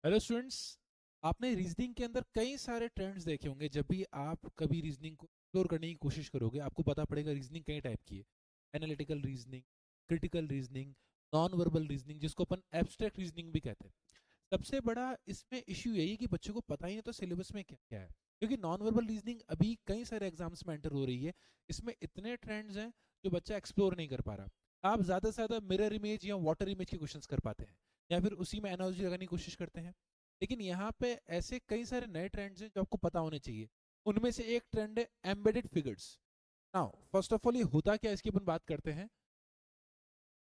Hello students. आपने reasoning के अंदर कई सारे ट्रेंड्स देखे होंगे। जब भी आप कभी रीजनिंग को एक्सप्लोर करने की कोशिश करोगे आपको पता पड़ेगा रीजनिंग कई टाइप की है। Analytical reasoning, critical reasoning, non verbal reasoning, जिसको अपन एब्स्ट्रैक्ट रीजनिंग भी कहते हैं। सबसे बड़ा इसमें इश्यू यही है कि बच्चों को पता ही नहीं तो सिलेबस में क्या क्या है, क्योंकि नॉन वर्बल रीजनिंग अभी कई सारे एग्जाम्स में एंटर हो रही है। इसमें इतने ट्रेंड्स हैं जो बच्चा एक्सप्लोर नहीं कर पा रहा। आप ज़्यादा से ज़्यादा मिरर इमेज या वाटर इमेज के क्वेश्चंस कर पाते हैं, या फिर उसी में एनालॉजी लगाने की कोशिश करते हैं। लेकिन यहाँ पे ऐसे कई सारे नए ट्रेंड्स हैं जो आपको पता होने चाहिए। उनमें से एक ट्रेंड है embedded figures. Now first of all ये होता क्या है इसकी अपन बात करते हैं।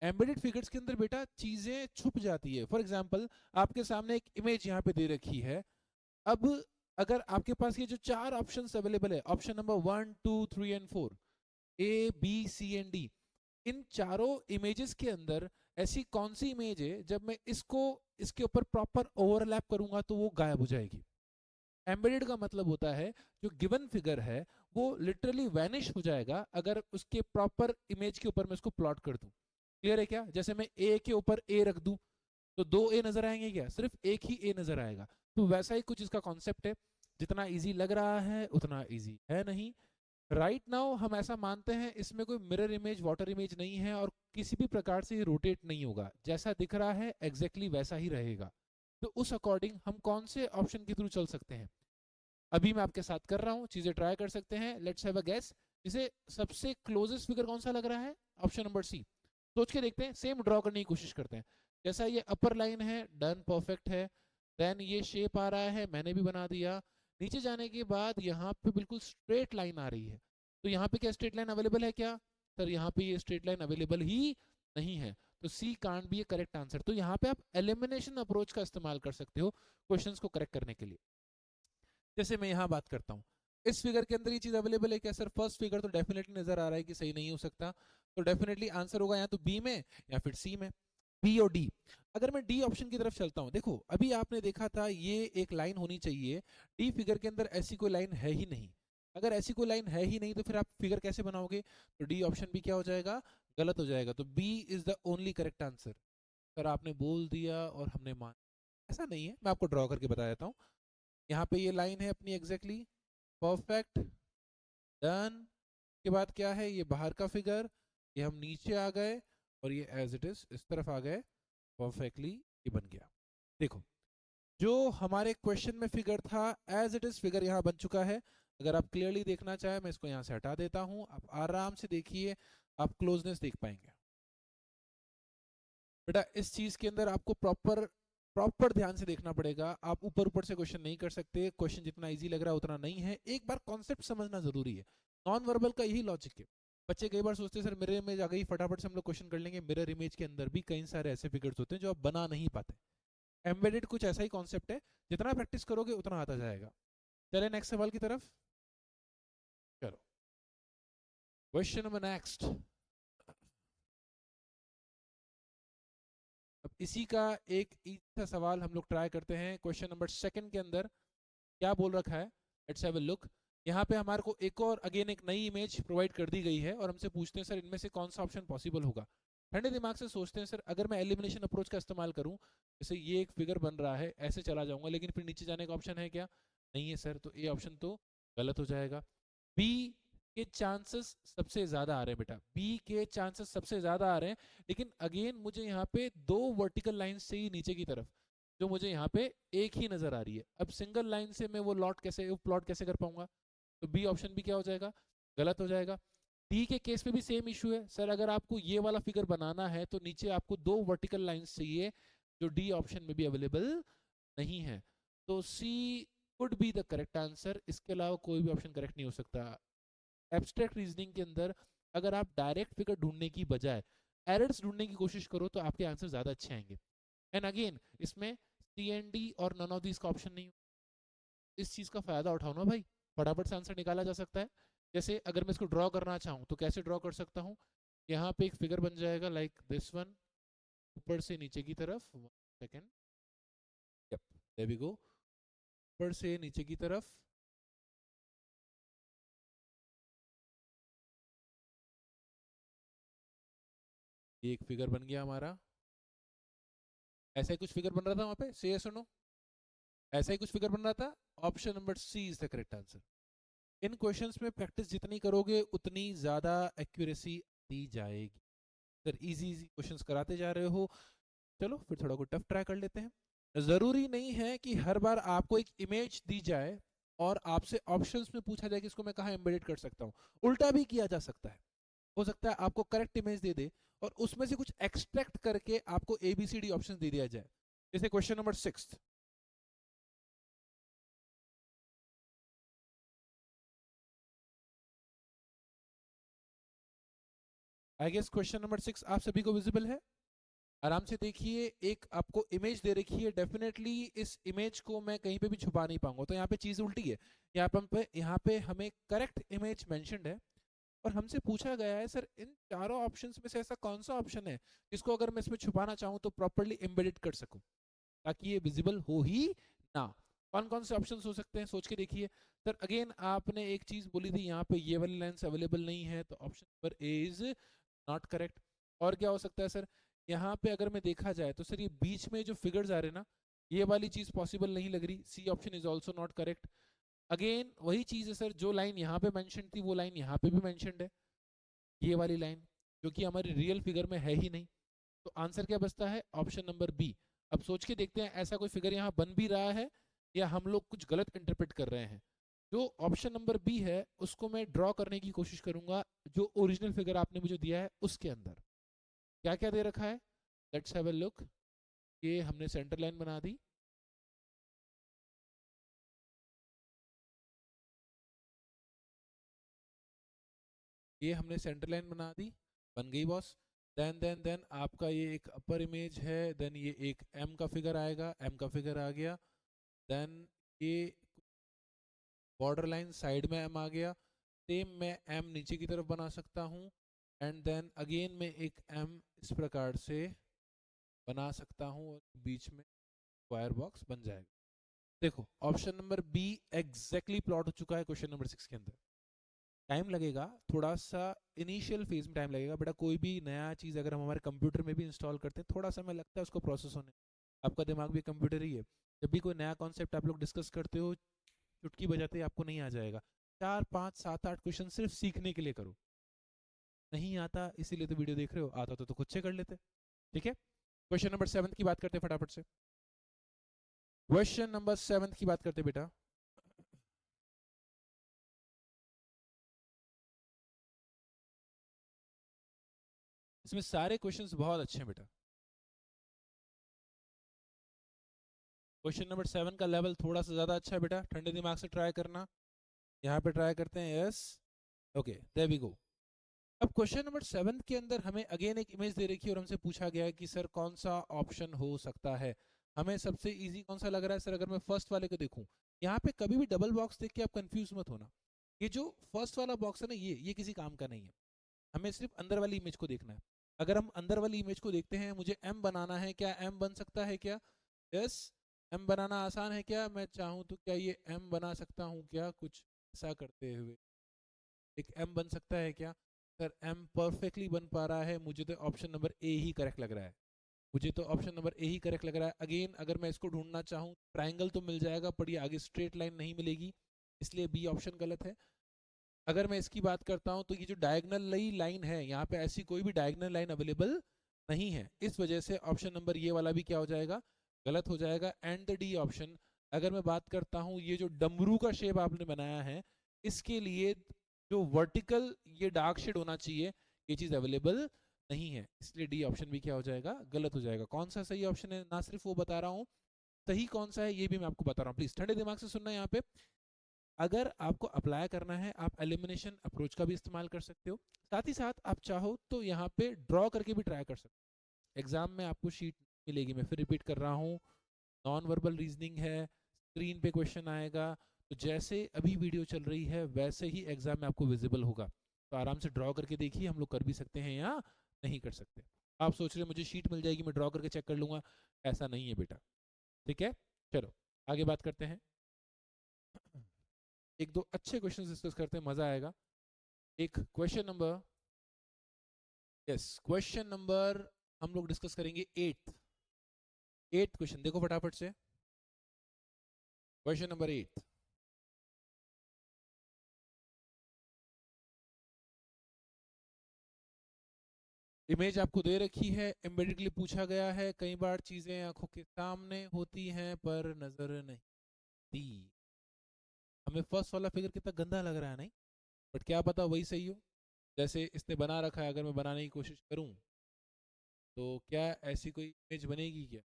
एम्बेडेड फिगर्स के अंदर बेटा चीजें छुप जाती है। फॉर एग्जांपल आपके सामने एक इमेज यहाँ पे दे रखी है। अब अगर आपके पास ये जो चार ऑप्शंस अवेलेबल है, option number 1 2 3 and 4, A B C and D, इन चारों इमेजेस के अंदर ऐसी कौन सी इमेज है जब मैं इसको इसके ऊपर प्रॉपर ओवरलैप करूंगा तो वो गायब हो जाएगी। एम्बेडेड का मतलब होता है जो गिवन फिगर है वो लिटरली वैनिश हो जाएगा अगर उसके प्रॉपर इमेज के ऊपर मैं उसको प्लॉट कर दूं। क्लियर है क्या? जैसे मैं ए के ऊपर ए रख दूं तो दो ए नजर आएंगे क्या? सिर्फ एक ही ए नजर आएगा। तो वैसा ही कुछ इसका कॉन्सेप्ट है। जितना इजी लग रहा है उतना इजी है नहीं। राइट नाउ हम ऐसा मानते हैं इसमें कोई मिरर इमेज वाटर इमेज नहीं है और किसी भी प्रकार से ये रोटेट नहीं होगा। जैसा दिख रहा है एग्जैक्टली वैसा ही रहेगा। तो उस अकॉर्डिंग हम कौन से ऑप्शन के थ्रू चल सकते हैं? अभी मैं आपके साथ कर रहा हूँ, चीजें ट्राई कर सकते हैं। Let's have a guess. इसे सबसे क्लोजेस्ट फिगर कौन सा लग रहा है? Option number C. सोच के देखते हैं, सेम ड्रॉ करने की कोशिश करते हैं। जैसा ये अपर लाइन है, डन, परफेक्ट है। देन ये शेप आ रहा है, मैंने भी बना दिया। नीचे जाने के बाद यहाँ पे बिल्कुल स्ट्रेट लाइन आ रही है। तो यहाँ पे क्या स्ट्रेट लाइन अवेलेबल है क्या? सर यहाँ पे ये स्ट्रेट लाइन अवेलेबल ही नहीं है। तो C can't be a correct answer. तो यहाँ पे आप एलिमिनेशन अप्रोच का इस्तेमाल कर सकते हो क्वेश्चंस को करेक्ट करने के लिए। जैसे मैं यहाँ बात करता हूँ, इस फिगर के अंदर ये चीज अवेलेबल है क्या? सर फर्स्ट फिगर तो डेफिनेटली नजर आ रहा है कि सही नहीं हो सकता। तो डेफिनेटली आंसर होगा या तो बी में या फिर सी में, बी और डी। अगर मैं डी ऑप्शन की तरफ चलता हूँ, देखो अभी आपने देखा था ये एक लाइन होनी चाहिए। डी फिगर के अंदर ऐसी कोई लाइन है ही नहीं। अगर ऐसी कोई लाइन है ही नहीं तो फिर आप फिगर कैसे बनाओगे? तो डी ऑप्शन भी क्या हो जाएगा? गलत हो जाएगा। तो B is the only correct answer. Sir आपने बोल दिया और हमने मान, ऐसा नहीं है। मैं आपको ड्रॉ करके बता देता हूँ। यहाँ पे ये लाइन है अपनी एग्जैक्टली परफेक्ट, डन। के बाद क्या है? ये बाहर का फिगर, ये हम नीचे आ गए और ये एज इट इज इस तरफ आ गए। परफेक्टली ये बन गया। देखो जो हमारे क्वेश्चन में फिगर था एज इट इज फिगर यहाँ बन चुका है। अगर आप क्लियरली देखना चाहें मैं इसको यहाँ से हटा देता हूँ, आप आराम से देखिए, आप क्लोजनेस देख पाएंगे। बेटा इस चीज के अंदर आपको प्रॉपर प्रॉपर ध्यान से देखना पड़ेगा। आप ऊपर ऊपर से क्वेश्चन नहीं कर सकते। क्वेश्चन जितना इजी लग रहा है उतना नहीं है। एक बार कॉन्सेप्ट समझना जरूरी है। नॉन वर्बल का यही लॉजिक है। बच्चे कई बार सोचते हैं सर मिरर इमेज आ गई फटाफट से हम लोग क्वेश्चन कर लेंगे। मिरर इमेज के अंदर भी कई सारे ऐसे फिगर्स होते हैं जो आप बना नहीं पाते। एम्बेडेड कुछ ऐसा ही कॉन्सेप्ट है, जितना प्रैक्टिस करोगे उतना आता जाएगा। चले नेक्स्ट सवाल की तरफ। चलो क्वेश्चन नंबर नेक्स्ट। अब इसी का एक इजी सा सवाल हम लोग ट्राई करते हैं। क्वेश्चन नंबर सेकंड के अंदर क्या बोल रखा है? Let's have a look. यहाँ पे हमारे को एक और अगेन एक नई इमेज प्रोवाइड कर दी गई है और हमसे पूछते हैं सर इनमें से कौन सा ऑप्शन पॉसिबल होगा। ठंडे दिमाग से सोचते हैं सर अगर मैं एलिमिनेशन अप्रोच का इस्तेमाल करूं, जैसे ये एक फिगर बन रहा है ऐसे चला जाऊंगा लेकिन फिर नीचे जाने का ऑप्शन है क्या? नहीं है सर। तो ए ऑप्शन तो गलत हो जाएगा। बी के चांसेस सबसे ज्यादा आ रहे हैं बेटा, बी के चांसेस सबसे ज्यादा आ रहे हैं। लेकिन अगेन मुझे यहाँ पे दो वर्टिकल लाइंस चाहिए नीचे की तरफ, जो मुझे यहाँ पे एक ही नजर आ रही है। अब सिंगल लाइन से मैं वो लॉट कैसे प्लॉट कैसे कर पाऊंगा? तो बी ऑप्शन भी क्या हो जाएगा? गलत हो जाएगा। डी के केस में भी सेम इशू है। सर अगर आपको ये वाला फिगर बनाना है तो नीचे आपको दो वर्टिकल लाइंस चाहिए, जो डी ऑप्शन में भी अवेलेबल नहीं है। तो C could be the correct answer. इसके अलावा कोई भी ऑप्शन करेक्ट नहीं हो सकता। एब्स्ट्रैक्ट रीजनिंग के अंदर अगर आप डायरेक्ट फिगर ढूंढने की बजाय एरर्स ढूंढने की कोशिश करो तो आपके आंसर ज्यादा अच्छे आएंगे। एंड अगेन इसमें सी एंड डी और नन ऑफ दिस का ऑप्शन नहीं। इस चीज का फायदा उठाओ ना भाई, फटाफट से आंसर निकाला जा सकता है। जैसे अगर मैं इसको ड्रॉ करना चाहूँ तो कैसे ड्रॉ कर सकता हूँ? यहाँ पे एक फिगर बन जाएगा लाइक दिस वन, ऊपर से नीचे की तरफ। Second, yup, there we go. ऊपर से नीचे की तरफ ये एक फिगर बन गया हमारा। ऐसा ही कुछ फिगर बन रहा था वहां पे, से सुनो। ऐसा ही कुछ फिगर बन रहा था। Option number C is the correct answer. इन क्वेश्चंस में प्रैक्टिस जितनी करोगे उतनी ज़्यादा एक्यूरेसी दी जाएगी। सर इजी इजी क्वेश्चंस कराते जा रहे हो, चलो फिर थोड़ा को टफ ट्राई कर लेते हैं। ज़रूरी नहीं है कि हर बार आपको एक इमेज दी जाए और आपसे ऑप्शंस में पूछा जाए कि इसको मैं कहाँ एम्बेडेड कर सकता हूँ। उल्टा भी किया जा सकता है। हो सकता है आपको करेक्ट इमेज दे दे और उसमें से कुछ एक्सट्रैक्ट करके आपको ABCD ऑप्शन दे दिया जाए। जैसे question number 6, I guess question number 6 आप सभी को विजिबल है। आराम से देखिए, एक आपको इमेज दे रखी है, डेफिनेटली इस इमेज को मैं कहीं पे भी छुपा नहीं पाऊंगा, तो यहाँ पे चीज उल्टी है। यहाँ पे हमें करेक्ट इमेज मेंशन्ड है और हमसे पूछा गया है सर इन चारों ऑप्शंस में से ऐसा कौन सा ऑप्शन है जिसको अगर मैं इसमें छुपाना चाहूँ तो प्रॉपर्ली एम्बेडेड कर सकूं ताकि ये विजिबल हो ही ना। कौन कौन से ऑप्शंस हो सकते हैं सोच के देखिए। सर अगेन आपने एक चीज बोली थी, यहाँ पे ये वाली लाइंस अवेलेबल नहीं है, तो option number A is not correct. और क्या हो सकता है सर, यहाँ पे अगर मैं देखा जाए तो सर ये बीच में जो फिगर्स आ रहे हैं ना, ये वाली चीज पॉसिबल नहीं लग रही। C option is also not correct. Again वही चीज है सर, जो लाइन यहाँ पे मेंशन थी वो लाइन यहाँ पे भी मेंशनड है, ये वाली लाइन जो कि हमारी रियल फिगर में है ही नहीं। तो आंसर क्या बचता है, ऑप्शन नंबर बी। अब सोच के देखते हैं ऐसा कोई फिगर यहाँ बन भी रहा है या हम लोग कुछ गलत इंटरप्रेट कर रहे हैं। जो ऑप्शन नंबर बी है उसको मैं ड्रॉ करने की कोशिश करूंगा जो ओरिजिनल फिगर आपने मुझे दिया है उसके अंदर। क्या क्या दे रखा है, लेट्स हैव अ लुक। ये हमने सेंटर लाइन बना दी, ये हमने सेंटर लाइन बना दी, बन गई बॉस। देन आपका ये एक अपर इमेज है, देन ये एक एम का फिगर आएगा, एम का फिगर आ गया। देन ये बॉर्डर लाइन साइड में एम आ गया, सेम मैं एम नीचे की तरफ बना सकता हूँ। एंड देन अगेन मैं एक एम इस प्रकार से बना सकता हूँ और बीच में वायर बॉक्स बन जाएगा। देखो option number B exactly plot हो चुका है क्वेश्चन नंबर 6 के अंदर। टाइम लगेगा थोड़ा सा, इनिशियल फेज में टाइम लगेगा बेटा। कोई भी नया चीज़ अगर हम हमारे कंप्यूटर में भी इंस्टॉल करते हैं थोड़ा समय लगता है उसको प्रोसेस होने। आपका दिमाग भी कंप्यूटर ही है। जब भी कोई नया कॉन्सेप्ट आप लोग डिस्कस करते हो चुटकी बजाते ही आपको नहीं आ जाएगा। 4 5 7 8 क्वेश्चन सिर्फ सीखने के लिए करो। नहीं आता इसीलिए तो वीडियो देख रहे हो, आता तो खुद से कर लेते। ठीक है, क्वेश्चन नंबर 7 की बात करते हैं फटाफट से। क्वेश्चन नंबर 7 की बात करते हैं बेटा। इसमें सारे क्वेश्चंस बहुत अच्छे हैं बेटा। क्वेश्चन नंबर 7 का लेवल थोड़ा सा ज्यादा अच्छा है बेटा, ठंडे दिमाग से ट्राई करना। यहाँ पे ट्राई करते हैं, yes okay there we go. अब क्वेश्चन नंबर 7 के अंदर हमें अगेन एक इमेज दे रखी है और हमसे पूछा गया है कि सर कौन सा ऑप्शन हो सकता है। हमें सबसे इजी कौन सा लग रहा है सर, अगर मैं फर्स्ट वाले को देखूं। यहाँ पे कभी भी डबल बॉक्स देख के आप कंफ्यूज मत होना। ये जो फर्स्ट वाला बॉक्स है ना, ये किसी काम का नहीं है। हमें सिर्फ अंदर वाली इमेज को देखना है। अगर हम अंदर वाली इमेज को देखते हैं, मुझे एम बनाना है, क्या एम बन सकता है क्या, यस। एम बनाना आसान है क्या, मैं चाहूँ तो क्या ये एम बना सकता हूँ क्या, कुछ ऐसा करते हुए एक एम बन सकता है क्या। सर एम परफेक्टली बन पा रहा है, मुझे तो option number A he correct लग रहा है। मुझे तो option number A he correct लग रहा है। अगेन अगर मैं इसको ढूंढना चाहूँ ट्राइंगल तो मिल जाएगा पर ये आगे स्ट्रेट लाइन नहीं मिलेगी, इसलिए बी ऑप्शन गलत है। अगर मैं इसकी बात करता हूँ तो ये जो डायगनल लाइन है यहाँ पे ऐसी कोई भी डायगनल लाइन अवेलेबल नहीं है, इस वजह से ऑप्शन नंबर ये वाला भी क्या हो जाएगा, गलत हो जाएगा। And the D option. अगर मैं बात करता हूँ ये जो डमरू का शेप आपने बनाया है, इसके लिए जो वर्टिकल ये डार्क शेड होना चाहिए, ये चीज अवेलेबल नहीं है, इसलिए डी ऑप्शन भी क्या हो जाएगा, गलत हो जाएगा। कौन सा सही ऑप्शन है ना सिर्फ वो बता रहा हूँ, सही कौन सा है ये भी मैं आपको बता रहा हूँ। प्लीज ठंडे दिमाग से सुनना। यहाँ पे अगर आपको अप्लाई करना है आप एलिमिनेशन अप्रोच का भी इस्तेमाल कर सकते हो, साथ ही साथ आप चाहो तो यहाँ पे ड्रॉ करके भी ट्राई कर सकते हो। एग्जाम में आपको शीट मिलेगी, मैं फिर रिपीट कर रहा हूँ, नॉन वर्बल रीजनिंग है, स्क्रीन पे क्वेश्चन आएगा, तो जैसे अभी वीडियो चल रही है वैसे ही एग्जाम में आपको विजिबल होगा। तो आराम से ड्रॉ करके देखिए, हम लोग कर भी सकते हैं या नहीं कर सकते। आप सोच रहे हैं मुझे शीट मिल जाएगी मैं ड्रॉ करके चेक कर लूंगा, ऐसा नहीं है बेटा। ठीक है, चलो आगे बात करते हैं। एक दो अच्छे क्वेश्चन डिस्कस करते हैं, मजा आएगा। एक question number, yes question number हम लोग डिस्कस करेंगे 8th क्वेश्चन। देखो फटाफट से, क्वेश्चन नंबर 8, इमेज आपको दे रखी है, एम्बेडेड के लिए पूछा गया है, कई बार चीजें आंखों के सामने होती हैं पर नजर नहीं आती। हमें फर्स्ट वाला फिगर कितना गंदा लग रहा है, नहीं? बट क्या पता वही सही हो, जैसे इसने बना रखा है। अगर मैं बनाने की कोशिश करूं तो क्या ऐसी कोई इमेज बनेगी क्या?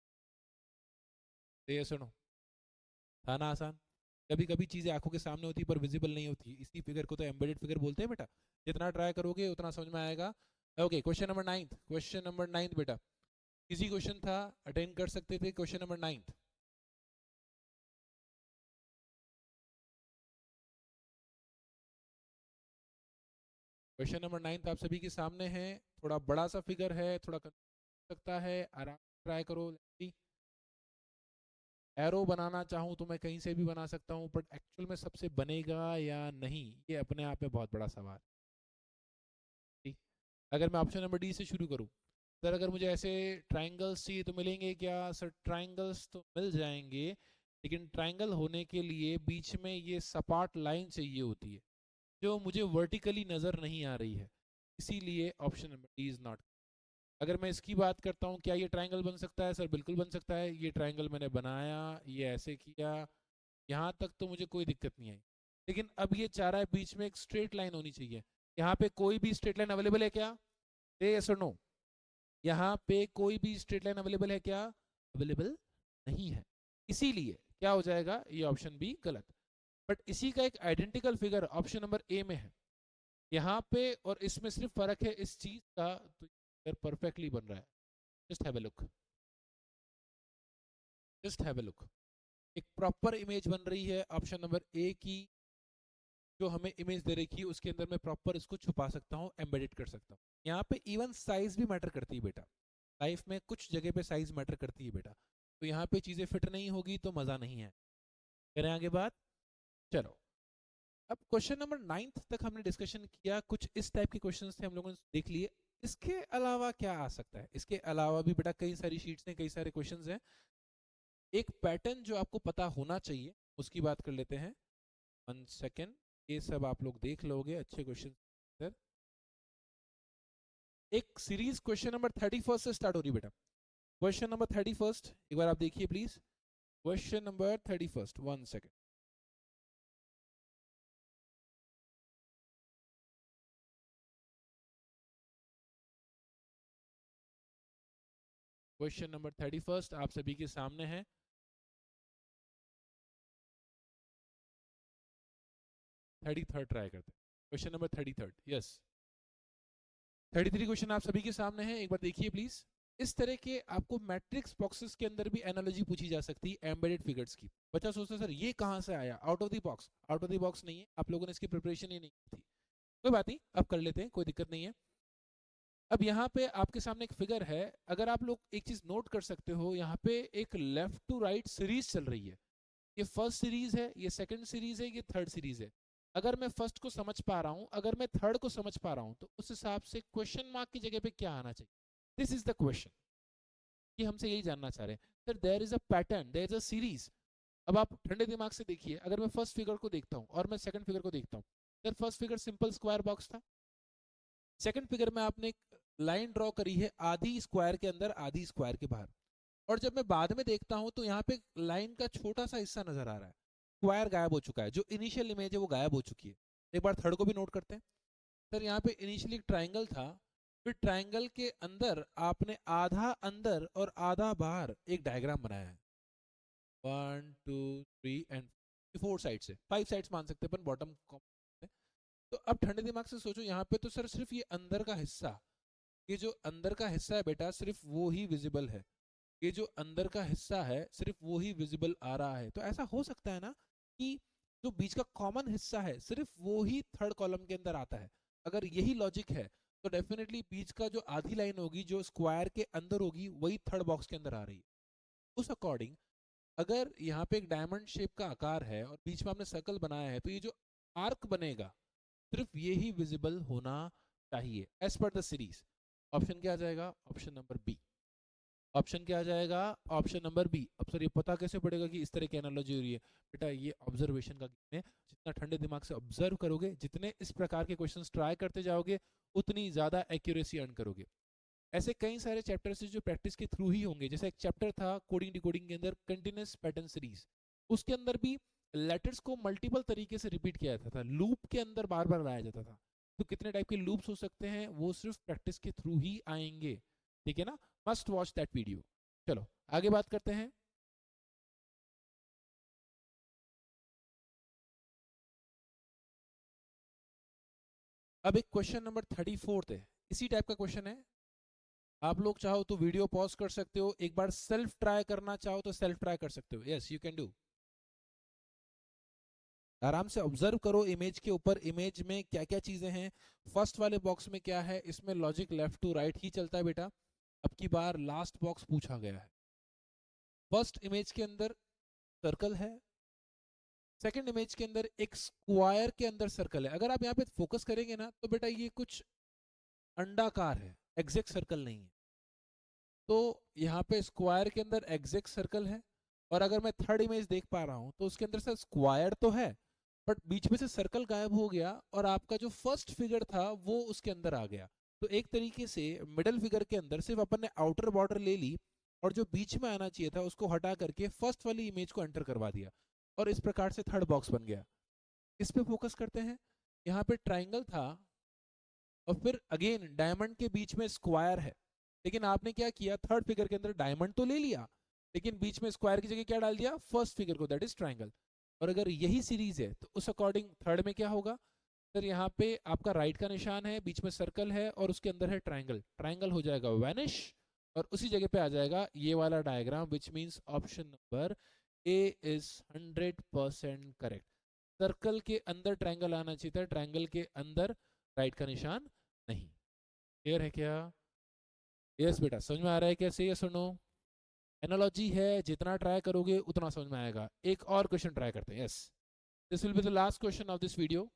तो ये सुनो, था ना आसान? कभी कभी चीजें आंखों के सामने होती है पर विजिबल नहीं होती, इसी फिगर को तो एम्बेडेड फिगर बोलते हैं बेटा। जितना ट्राई करोगे उतना समझ में आएगा। Okay, question number 9, question number 9 बेटा, इजी क्वेश्चन था, अटेंड कर सकते थे। क्वेश्चन नंबर 9, क्वेश्चन नंबर 9 आप सभी के सामने है। थोड़ा बड़ा सा फिगर है, थोड़ा सकता है, आराम ट्राई करो। एरो बनाना चाहूँ तो मैं कहीं से भी बना सकता हूँ, बट एक्चुअल में सबसे बनेगा या नहीं, ये अपने आप में बहुत बड़ा सवाल। ठीक, अगर मैं ऑप्शन नंबर डी से शुरू करूँ, सर अगर मुझे ऐसे ट्राइंगल्स चाहिए तो मिलेंगे क्या? सर ट्राइंगल्स तो मिल जाएंगे, लेकिन ट्राइंगल होने के लिए बीच में ये सपाट लाइन चाहिए होती है, जो मुझे वर्टिकली नज़र नहीं आ रही है। इसीलिए option number D is not. अगर मैं इसकी बात करता हूँ, क्या ये ट्राइंगल बन सकता है? सर बिल्कुल बन सकता है। ये ट्राइंगल मैंने बनाया, ये ऐसे किया, यहाँ तक तो मुझे कोई दिक्कत नहीं आई। लेकिन अब ये चाह रहा है बीच में एक स्ट्रेट लाइन होनी चाहिए। यहाँ पे कोई भी स्ट्रेट लाइन अवेलेबल है क्या? यस और नो? यहाँ पे कोई भी स्ट्रेट लाइन अवेलेबल है क्या? अवेलेबल नहीं है। इसीलिए क्या हो जाएगा, ये ऑप्शन बी गलत। बट इसी का एक identical figure option number A में है। यहाँ पे और इसमें सिर्फ फर्क है इस चीज का, तो फिगर परफेक्टली बन रहा है। Just have a look, just have a look. एक प्रॉपर इमेज बन रही है ऑप्शन नंबर ए की। जो हमें इमेज दे रखी है उसके अंदर मैं प्रॉपर इसको छुपा सकता हूँ, एम्बेडेड कर सकता हूँ। यहाँ पे इवन साइज भी मैटर करती है बेटा। लाइफ में कुछ जगह पे साइज मैटर करती है बेटा। तो यहाँ पे चीजें फिट नहीं होगी तो मजा नहीं है। करें आगे बात, चलो। अब क्वेश्चन नंबर 9 तक हमने डिस्कशन किया, कुछ इस टाइप के क्वेश्चंस थे हम लोगों ने देख लिए। इसके अलावा क्या आ सकता है? इसके अलावा भी बेटा कई सारी शीट्स हैं, कई सारे क्वेश्चंस हैं। एक पैटर्न जो आपको पता होना चाहिए उसकी बात कर लेते हैं। 1 सेकेंड, ये सब आप लोग देख लोगे अच्छे क्वेश्चन सर। एक सीरीज क्वेश्चन नंबर 31 से स्टार्ट हो रही है बेटा। क्वेश्चन नंबर 31 एक बार आप देखिए please. Question number 31, 1 second. Question number 31 आप सभी के सामने है। 33 ट्राई करते हैं। Question number 33, yes. 33 क्वेश्चन आप सभी के सामने है, एक बार देखिए प्लीज। इस तरह के आपको मैट्रिक्स बॉक्सेस के अंदर भी एनालॉजी पूछी जा सकती है एम्बेडेड फिगर्स की। बच्चा सोचता है सर ये कहाँ से आया, out of the box? Out of the box नहीं है, आप लोगों ने इसकी प्रिपरेशन ही नहीं की थी। कोई बात नहीं, अब कर लेते हैं, कोई दिक्कत नहीं है। अब यहाँ पे आपके सामने एक फिगर है। अगर आप लोग एक चीज नोट कर सकते हो, यहाँ पे एक लेफ्ट टू राइट सीरीज चल रही है। ये फर्स्ट सीरीज है, ये सेकंड सीरीज है, ये थर्ड सीरीज है। अगर मैं फर्स्ट को समझ पा रहा हूँ, अगर मैं थर्ड को समझ पा रहा हूँ, तो उस हिसाब से क्वेश्चन मार्क की जगह पे क्या आना चाहिए? दिस इज द क्वेश्चन, कि हमसे यही जानना चाह रहे हैं। Sir there is a pattern, there is a series. अब आप ठंडे दिमाग से देखिए, अगर मैं फर्स्ट फिगर को देखता हूँ और मैं सेकंड फिगर को देखता हूँ, sir first figure simple square box था। सेकंड फिगर में आपने एक लाइन ड्रॉ करी है, आधी स्क्वायर के अंदर आधी स्क्वायर के बाहर। और जब मैं बाद में देखता हूं तो यहाँ पे लाइन का छोटा सा हिस्सा नजर आ रहा है, स्क्वायर गायब हो चुका है, जो इनिशियल इमेज है वो गायब हो चुकी है। एक बार थर्ड को भी नोट करते हैं। सर यहाँ पे इनिशियली एक ट्राइंगल था, फिर ट्राइंगल के अंदर आपने आधा अंदर और आधा बाहर एक डायग्राम बनाया है। 1 2 3 एंड 4 साइड से, 5 साइड्स मान सकते हैं अपन बॉटम। तो अब ठंडे दिमाग से सोचो, यहाँ पे तो सर सिर्फ ये अंदर का हिस्सा, ये जो अंदर का हिस्सा है बेटा सिर्फ वो ही विजिबल है। ये जो अंदर का हिस्सा है सिर्फ वो ही विजिबल आ रहा है। तो ऐसा हो सकता है ना कि जो बीच का कॉमन हिस्सा है सिर्फ वो ही थर्ड कॉलम के अंदर आता है। अगर यही लॉजिक है तो डेफिनेटली बीच का जो आधी लाइन होगी जो स्क्वायर के अंदर होगी वही थर्ड बॉक्स के अंदर आ रही है। उस अकॉर्डिंग अगर यहाँ पे एक डायमंड शेप का आकार है और बीच में आपने सर्कल बनाया है, तो ये जो आर्क बनेगा सिर्फ ये ही विजिबल होना चाहिए as per the series. Option क्या आ जाएगा? Option number B. ऑप्शन क्या आ जाएगा? Option number B. अब सर ये पता कैसे पड़ेगा कि इस तरह की एनालॉजी हो रही है? बेटा ये ऑब्जर्वेशन का गेम है। जितना ठंडे दिमाग से ऑब्जर्व करोगे, जितने इस प्रकार के क्वेश्चंस ट्राई करते जाओगे, उतनी ज्यादा एक्यूरेसी अर्न करोगे। ऐसे कई सारे चैप्टर्स जो प्रैक्टिस के थ्रू ही होंगे। जैसे एक चैप्टर था कोडिंग डिकोडिंग के अंदर, कंटिन्यूअस पैटर्न सीरीज, उसके अंदर भी लेटर्स को मल्टीपल तरीके से रिपीट किया जाता था, लूप के अंदर बार बार लाया जाता था। तो कितने टाइप के लूप्स हो सकते हैं, वो सिर्फ प्रैक्टिस के थ्रू ही आएंगे। ठीक है ना? Must watch that video. चलो आगे बात करते हैं। अब एक क्वेश्चन नंबर 34 है, इसी टाइप का क्वेश्चन है। आप लोग चाहो तो वीडियो पॉज कर सकते हो, एक बार सेल्फ ट्राई करना चाहो तो सेल्फ ट्राई कर सकते हो। Yes you can do. आराम से ऑब्जर्व करो इमेज के ऊपर, इमेज में क्या क्या चीजें हैं। फर्स्ट वाले बॉक्स में क्या है? इसमें लॉजिक लेफ्ट टू राइट ही चलता है बेटा। अब की बार लास्ट बॉक्स पूछा गया है। फर्स्ट इमेज के अंदर सर्कल है, सेकंड इमेज के अंदर एक स्क्वायर के अंदर सर्कल है। अगर आप यहाँ पे फोकस करेंगे ना तो बेटा ये कुछ अंडाकार है, एग्जैक्ट सर्कल नहीं है। तो यहाँ पे स्क्वायर के अंदर एग्जैक्ट सर्कल है, और अगर मैं थर्ड इमेज देख पा रहा हूँ तो उसके अंदर से स्क्वायर तो है, बट बीच में से सर्कल गायब हो गया, और आपका जो फर्स्ट फिगर था वो उसके अंदर आ गया। तो एक तरीके से मिडल फिगर के अंदर सिर्फ अपन ने आउटर बॉर्डर ले ली, और जो बीच में आना चाहिए था उसको हटा करके फर्स्ट वाली इमेज को एंटर करवा दिया, और इस प्रकार से थर्ड बॉक्स बन गया। इस पे फोकस करते हैं। यहाँ पे ट्राइंगल था, और फिर अगेन डायमंड के बीच में स्क्वायर है, लेकिन आपने क्या किया, थर्ड फिगर के अंदर डायमंड तो ले लिया, लेकिन बीच में स्क्वायर की जगह क्या डाल दिया? फर्स्ट फिगर को, दैट इज ट्राइंगल। और अगर यही सीरीज है तो उस अकॉर्डिंग थर्ड में क्या होगा? सर यहाँ पे आपका राइट का निशान है, बीच में सर्कल है, और उसके अंदर है ट्राइंगल। ट्राइंगल हो जाएगा वैनिश, और उसी जगह पे आ जाएगा ये वाला diagram, which means option number A is 100% correct. Circle के अंदर ट्राइंगल आना चाहिए था, ट्राइंगल के अंदर राइट का निशान नहीं। क्लियर है क्या? यस बेटा, समझ में आ रहा है कैसे? ये सुनो, एनालॉजी है, जितना ट्राई करोगे उतना समझ में आएगा। एक और क्वेश्चन ट्राई करते हैं। Yes, this will be the last question of this video.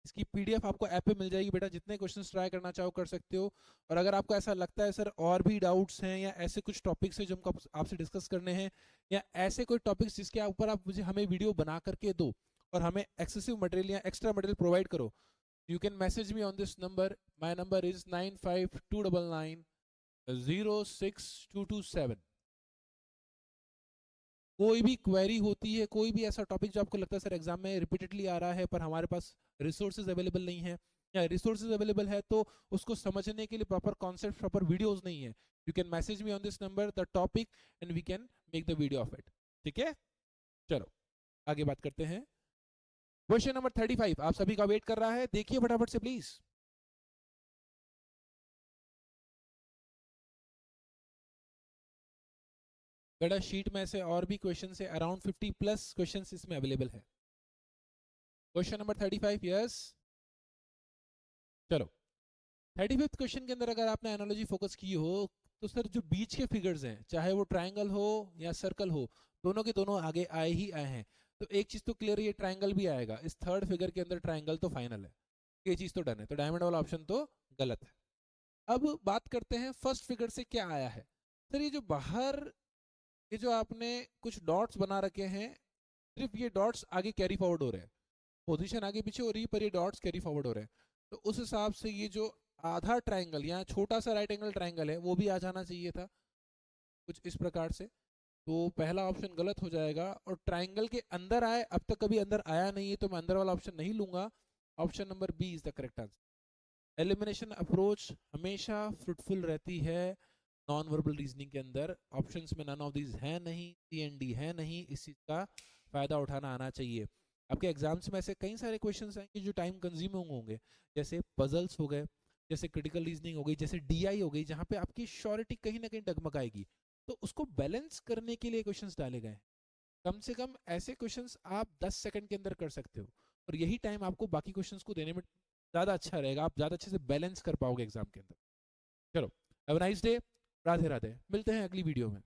इसकी पीडीएफ आपको ऐप पे मिल जाएगी बेटा, जितने क्वेश्चंस ट्राई करना चाहो कर सकते हो। और अगर आपको ऐसा लगता है सर और भी डाउट्स हैं, या ऐसे कुछ टॉपिक्स हैं जो हमको आपसे डिस्कस करने हैं, या ऐसे कोई टॉपिक्स जिसके ऊपर आप मुझे हमें वीडियो बना करके दो, और हमें एक्सेसिव मटेरियल या एक्स्ट्रा मटेरियल प्रोवाइड करो, you can message me on this number. My number is 9529906227। कोई भी क्वेरी होती है, कोई भी ऐसा टॉपिक जो आपको लगता है सर एग्जाम में रिपीटेडली आ रहा है पर हमारे पास रिसोर्सेज अवेलेबल नहीं है, या रिसोर्सेज अवेलेबल है तो उसको समझने के लिए प्रॉपर कॉन्सेप्ट, प्रॉपर वीडियोस नहीं है, you can message me on this number the topic and we can make the video of it. ठीक है, चलो आगे बात करते हैं। क्वेश्चन नंबर 35 आप सभी का वेट कर रहा है, देखिए फटाफट से प्लीज। बेटा शीट में से और भी क्वेश्चन है, अराउंड 50 प्लस क्वेश्चन इसमें अवेलेबल है। Question number 35, yes. चलो 35th क्वेश्चन के अंदर अगर आपने एनालॉजी फोकस की हो, तो सर जो बीच के फिगर्स हैं, चाहे वो ट्राइंगल हो या सर्कल हो, दोनों के दोनों आगे आए ही आए हैं। तो एक चीज तो क्लियर, ये ट्राइंगल भी आएगा। इस थर्ड फिगर के अंदर ट्राइंगल तो फाइनल है, ये चीज तो डन है, तो डायमंड वाला ऑप्शन तो गलत है। अब बात करते हैं फर्स्ट फिगर से क्या आया है। सर ये जो बाहर, ये जो आपने कुछ डॉट्स बना रखे हैं, सिर्फ ये डॉट्स आगे कैरी फॉरवर्ड हो रहे हैं, पोजीशन आगे पीछे हो रही है पर ये डॉट्स कैरी फॉरवर्ड हो रहे हैं। तो उस हिसाब से ये जो आधा ट्राइंगल, यहाँ छोटा सा राइट एंगल ट्राइंगल है, वो भी आ जाना चाहिए था कुछ इस प्रकार से। तो पहला ऑप्शन गलत हो जाएगा, और ट्राइंगल के अंदर आए, अब तक कभी अंदर आया नहीं है तो मैं अंदर वाला ऑप्शन नहीं लूंगा। Option number B is the correct answer. Elimination approach हमेशा फ्रूटफुल रहती है नॉन वर्बल रीजनिंग के अंदर। ऑप्शंस में नन ऑफ दीज है नहीं, सी एंड डी है नहीं, इस चीज का फायदा उठाना आना चाहिए। आपके एग्जाम्स में ऐसे कई सारे क्वेश्चंस आएंगे जो टाइम कंज्यूमिंग होंगे, जैसे पजल्स हो गए, जैसे क्रिटिकल रीजनिंग हो गई, जैसे डीआई हो गई, जहाँ पे आपकी श्योरिटी कहीं ना कहीं डगमगाएगी। तो उसको बैलेंस करने के लिए क्वेश्चंस डाले गए हैं। कम से कम ऐसे क्वेश्चंस आप 10 सेकंड के अंदर कर सकते हो, और यही टाइम आपको बाकी क्वेश्चंस को देने में ज़्यादा अच्छा रहेगा, आप ज़्यादा अच्छे से बैलेंस कर पाओगे एग्जाम के अंदर। चलो, have a nice day, Radhe Radhe, मिलते हैं अगली वीडियो में।